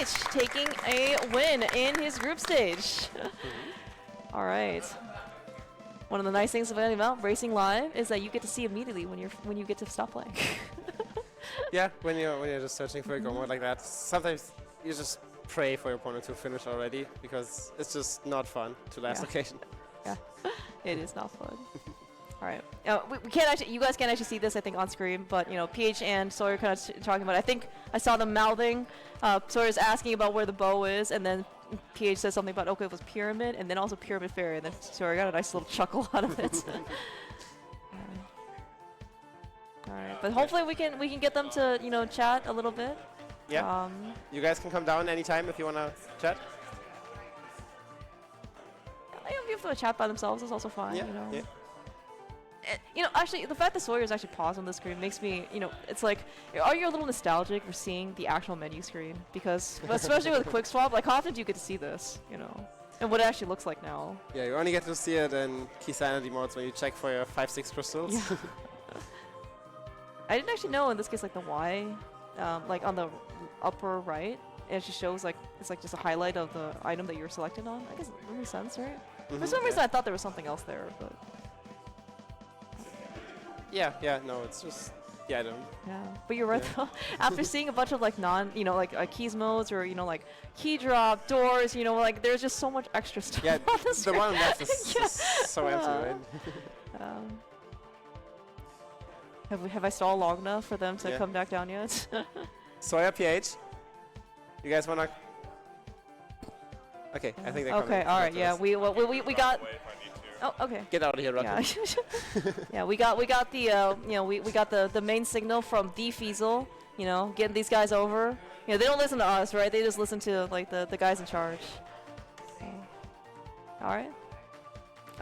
PH taking a win in his group stage. All right. One of the nice things about Racing Live is that you get to see immediately when you get to stop playing. Yeah, when you're just searching for a go mode like that, sometimes you just pray for your opponent to finish already because it's just not fun to last occasion. Yeah, it is not fun. All right, we can't actually. You guys can't actually see this, I think, on screen. But you know, PH and Soyhr kind of talking about it. I think I saw them mouthing. Sawyer's asking about where the bow is, and then PH says something about okay, it was pyramid, and then also pyramid fairy, and then Soyhr got a nice little chuckle out of it. All right, but hopefully we can get them to chat a little bit. Yeah. You guys can come down anytime if you wanna chat. If they chat by themselves is also fine. Yeah. Yeah. Actually, the fact that Sawyer is actually paused on the screen makes me, it's like, are you a little nostalgic for seeing the actual menu screen? Because, especially with Quick Swap, like, how often do you get to see this, and what it actually looks like now? Yeah, you only get to see it in key sanity modes when you check for your 5-6 crystals. Yeah. I didn't actually know in this case, like, the Y, like, on the upper right, it actually shows, like, it's like just a highlight of the item that you're selected on. I guess it makes sense, right? For some reason, I thought there was something else there, but... Yeah, no, it's just the item. Yeah, but you're right though. After seeing a bunch of like keys modes or like key drop doors, like there's just so much extra stuff. Yeah, on the the one left is so empty, right? Have I stalled long enough for them to come back down yet? Soyhr, PH, you guys wanna? Okay, I think they're coming. Okay, all right, yeah, we got. Oh, okay. Get out of here, Rocky. Yeah, yeah, we got the we got the main signal from the Fiesel, getting these guys over. They don't listen to us, right? They just listen to like the guys in charge. All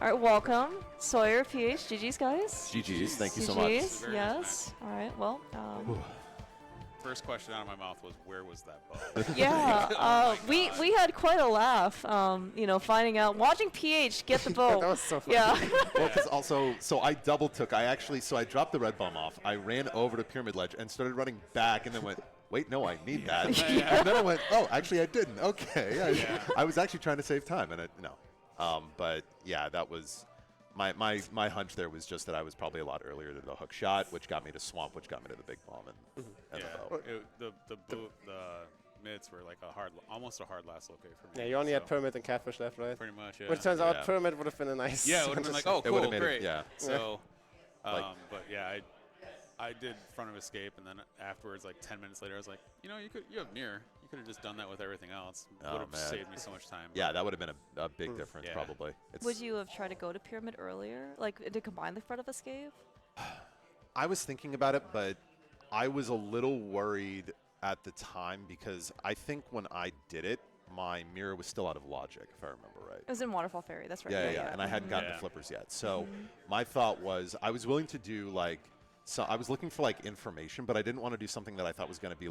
right, welcome, Soyhr, PH, GG's guys. GG's, thank you so much. GG's, yes. All right, well. First question out of my mouth was, where was that bow? Yeah, we had quite a laugh, finding out, watching PH get the bow. That was so fun. Yeah. Well, because also, so I double took. I dropped the red bomb off. I ran over to Pyramid Ledge and started running back, and then went, wait, no, I need that. And then I went, oh, actually, I didn't. Okay. I was actually trying to save time, and no. But yeah, that was. My hunch there was just that I was probably a lot earlier to the hook shot, which got me to swamp, which got me to the big bomb and the bow. The mids were like almost a hard last locate for me. Yeah, you only had Pyramid and Catfish left, right? Pretty much, yeah. But it turns out Pyramid would have been a nice. Yeah, it would have been like, oh, cool, great. Yeah. So, but yeah, I did front of escape, and then afterwards, like 10 minutes later, I was like, you have mirror. You could have just done that with everything else. It would have saved me so much time. Yeah, that would have been a big difference, probably. Would you have tried to go to Pyramid earlier, like to combine the front of escape? I was thinking about it, but I was a little worried at the time because I think when I did it, my mirror was still out of logic, if I remember right. It was in Waterfall Fairy, that's right. Yeah, and I hadn't gotten the flippers yet. So my thought was I was willing to do so I was looking for information, but I didn't want to do something that I thought was going to be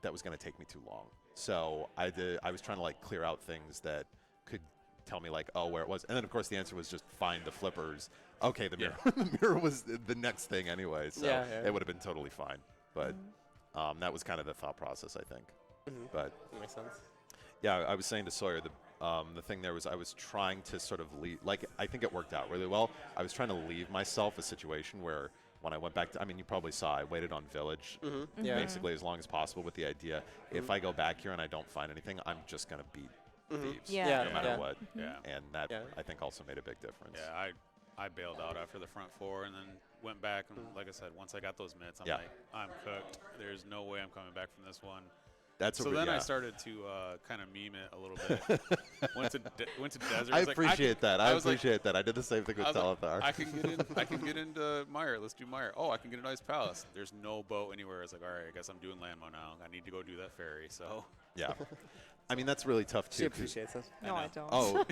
that was going to take me too long. So I was trying to clear out things that could tell me where it was. And then of course the answer was just find the flippers. Okay, the mirror. The mirror was the next thing anyway, so it would have been totally fine. But that was kind of the thought process, I think. But that makes sense. Yeah, I was saying to Soyhr, the thing there was I was trying to sort of leave, I think it worked out really well. I was trying to leave myself a situation where when I went back to, you probably saw I waited on Village basically as long as possible with the idea, if I go back here and I don't find anything, I'm just going to beat Thieves no matter what. And that, I think, also made a big difference. Yeah, I bailed out after the front four and then went back. And like I said, once I got those mitts, I'm like, I'm cooked. There's no way I'm coming back from this one. So then I started to kind of meme it a little bit. went to desert. I appreciate that. I appreciate that. I did the same thing with Telethar. I can get into Mire. Let's do Mire. Oh, I can get into Ice Palace. There's no boat anywhere. It's like, all right, I guess I'm doing Landmo now. I need to go do that ferry. So yeah. That's really tough too. She appreciates it. No, I don't. Oh.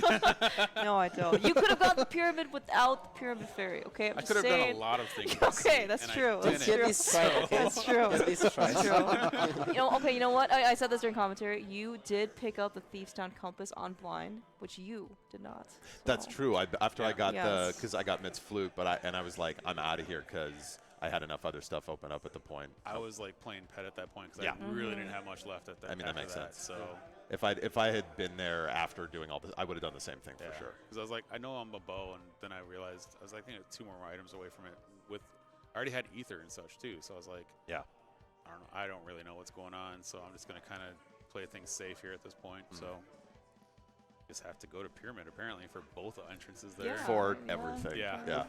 No, I don't. You could have got the pyramid without the pyramid fairy. Okay, I could have done a lot of things. Okay, that's true. That's true. That's true. That's true. Okay, you know what? I said this during commentary. You did pick up the Thieves Town compass on blind, which you did not. So. That's true. After I got because I got Mitt's Flute, but I was like, I'm out of here because I had enough other stuff open up at the point. I was like playing pet at that point because Yeah. I really didn't have much left at that. I mean, that makes sense. So If I had been there after doing all this, I would have done the same thing for sure. Because I was like, I know I'm a bow, and then I realized I was like, I think 2 more items away from it. I already had ether and such too, so I was like, Yeah. I don't know. I don't really know what's going on, so I'm just gonna kind of play things safe here at this point. So just have to go to pyramid apparently for both entrances there. Yeah. For everything. Yeah. Yeah.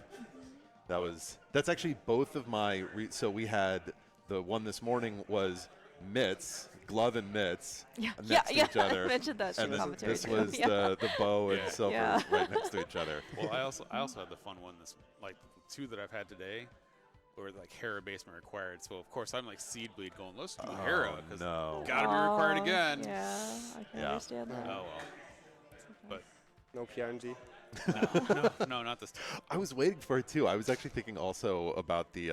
That's actually both of my. So we had the one this morning was mitts, glove and mitts next to each other. I mentioned that. And commentary this too. was the bow and silver Yeah. right next to each other. Well, I also had the fun one. Like 2 that I've had today were like Hera basement required. So of course I'm like seed bleed going. Let's do Hera because gotta be required again. Yeah, I can understand that. Oh well. But No PRNG. no, not this time. I was waiting for it too. I was actually thinking also about the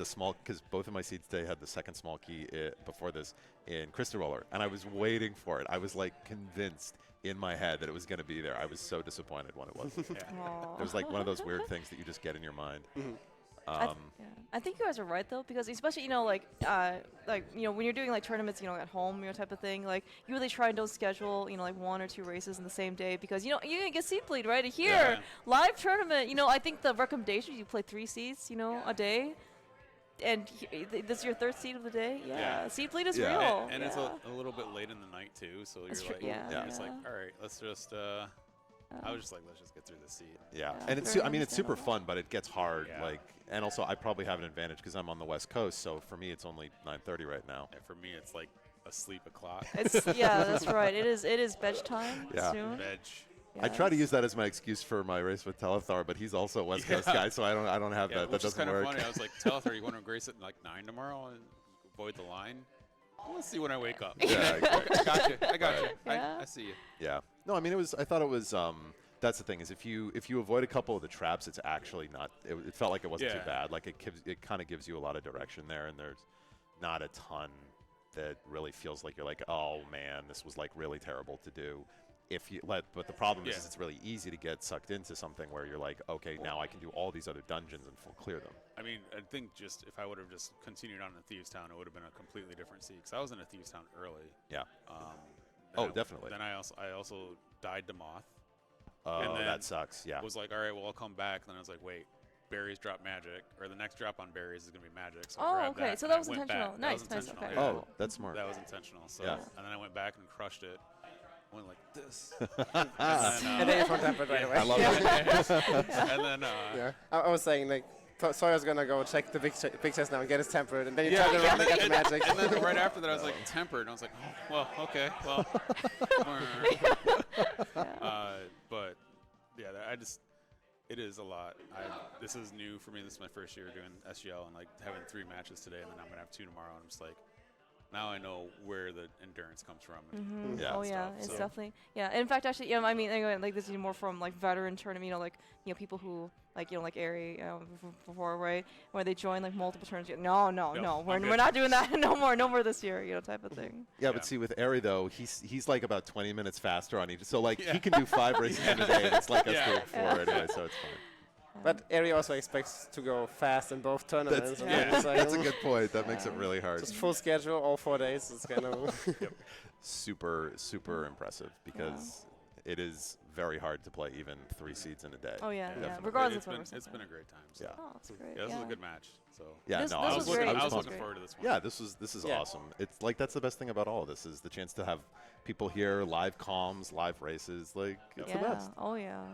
small, because both of my seeds today had the second small key before this in Crystal Roller, and I was waiting for it. I was like convinced in my head that it was going to be there. I was so disappointed when it wasn't. It was like one of those weird things that you just get in your mind. I think you guys are right though, because especially when you're doing like tournaments, at home, type of thing, like you really try and don't schedule, like 1 or 2 races in the same day because you can get seed bleed right here. Live tournament, I think the recommendation is you play 3 seeds, a day. And this is your 3rd seed of the day? Yeah. Seed bleed is real. And it's a little bit late in the night too, so you're like, it's like, all right, let's just I was just like, let's just get through the seed. Yeah, and it's it's super fun, but it gets hard. And also I probably have an advantage because I'm on the West Coast, so for me it's only 9:30 right now. And for me, it's like asleep o'clock. That's right. It is veg time soon. Veg. I try to use that as my excuse for my race with Telethar, but he's also a West Coast guy, so I don't have that. That doesn't kind work. Of funny. I was like, Telethar, you want to race at like 9 tomorrow and avoid the line? Let's see when I wake up. Yeah, exactly. I got you. I see you. Yeah. No, I mean I thought it was. That's the thing is if you avoid a couple of the traps, it's actually not. It felt like it wasn't too bad. Like it kind of gives you a lot of direction there, and there's not a ton that really feels like you're like, oh man, this was like really terrible to do. But the problem is it's really easy to get sucked into something where you're like, okay, now I can do all these other dungeons and full clear them. I mean, I think just if I would have just continued on in Thieves Town, it would have been a completely different seed. Because I was in a Thieves Town early. Yeah. Definitely. Then I also died to Moth. Oh, and then that sucks. Yeah. Was like, all right, well, I'll come back. Then I was like, wait, berries drop magic, or the next drop on berries is gonna be magic. So okay. So that was intentional. Nice. Okay. Yeah. Oh, that's smart. That was intentional. So yeah. And then I went back and crushed it. I went like this. And then you front tempered right away. I love it. And then I was saying like Soyr's gonna go check the big chest now and get his tempered, and then you turn around and get the magic. And then right after that, I was like tempered, and I was like, oh, well, okay, well. But yeah, it is a lot. This is new for me. This is my first year doing SGL, and like having 3 matches today, and then I'm gonna have 2 tomorrow. And I'm just like, now I know where the endurance comes from. And It's definitely In fact, actually, I mean, like this is more from like veteran tournament, people who like Ari before, right? Where they join like multiple tournaments. No, we're not doing that. no more this year, type of thing. Yeah, but see, with Ari though, he's like about 20 minutes faster on each. So like he can do 5 races in a day, and it's like us doing 4 anyway, so it's fine. But Ari also expects to go fast in both tournaments. That's a good point. That makes it really hard. Just full schedule, all 4 days. It's kind of super impressive because it is very hard to play even 3 seeds in a day. Oh yeah, Definitely. Regardless it's been a great time. So. Yeah. Oh, that's great. Yeah, this was a good match. So yeah, this I was looking forward to this one. Yeah, this is awesome. It's like that's the best thing about all of this is the chance to have people here, live comms, live races. Like it's the best. Oh yeah.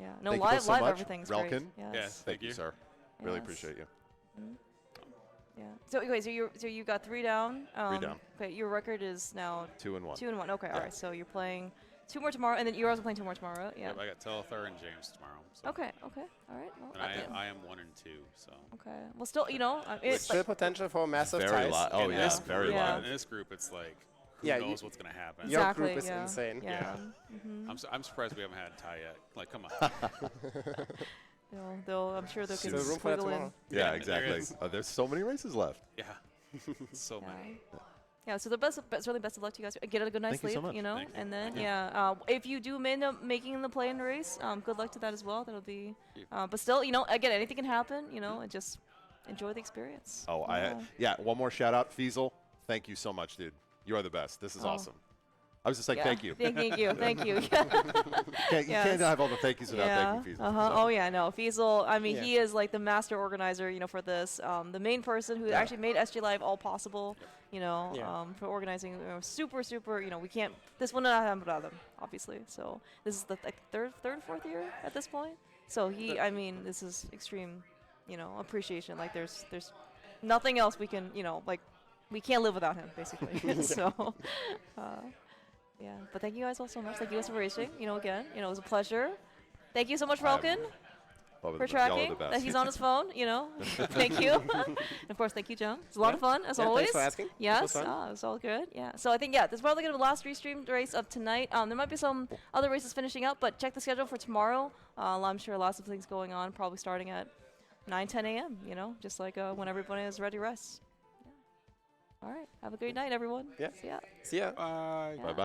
Yeah. No, thank live you so much. everything's Relkin. great. Yes. Thank you, sir. Really appreciate you. Yeah. So anyway, so you got 3 down. 3 down. Okay, your record is now 2-1. 2-1. Okay, all right. So you're playing 2 more tomorrow, and then you're also playing 2 more tomorrow. Yeah. Yep, I got Telethar and James tomorrow. So. Okay. All right. Well, and I am 1 and 2. So. Okay. Well, still, it's still potential for massive very ties. Oh yeah, very live. In this group, it's like who knows what's gonna happen. Your group is insane. Yeah. I'm surprised we haven't had a tie yet. Like, come on. I'm sure they'll Still room for that tomorrow. Yeah, exactly. There's so many races left. Yeah. So many. Yeah, so certainly best of luck to you guys. Get a good night's sleep, so much. And then if you do end up making the play in the race, good luck to that as well. That'll be, but still, again, anything can happen. It just enjoy the experience. Oh, one more shout out, Feasel. Thank you so much, dude. You are the best. This is awesome. I was just like, thank you. Thank you. Thank you. You can't have all the thank yous without thanking Feasel. Oh yeah, no, Feasel. I mean, he is like the master organizer, you know, for this. The main person who actually made SGLIVE all possible, you know, for organizing. You know, super. You know, we can't. This would not happen without them, obviously. So this is the third, fourth year at this point. So I mean, this is extreme, you know, appreciation. Like there's nothing else we can, you know, like we can't live without him, basically. So. Yeah, but thank you guys all so much. Thank you guys for racing. You know, again, you know, it was a pleasure. Thank you so much, Relkin, for tracking that he's on his phone. You know, thank you. And of course, thank you, Jung. It's a lot of fun as always. Thanks for asking. Yes, it was all good. Yeah. So I think this is probably gonna be the last restreamed race of tonight. There might be some other races finishing up, but check the schedule for tomorrow. I'm sure lots of things going on, probably starting at 9-10 a.m. You know, just like when everybody is ready to rest. Yeah. All right. Have a great night, everyone. Yeah. See ya. See ya. Bye. Bye-bye.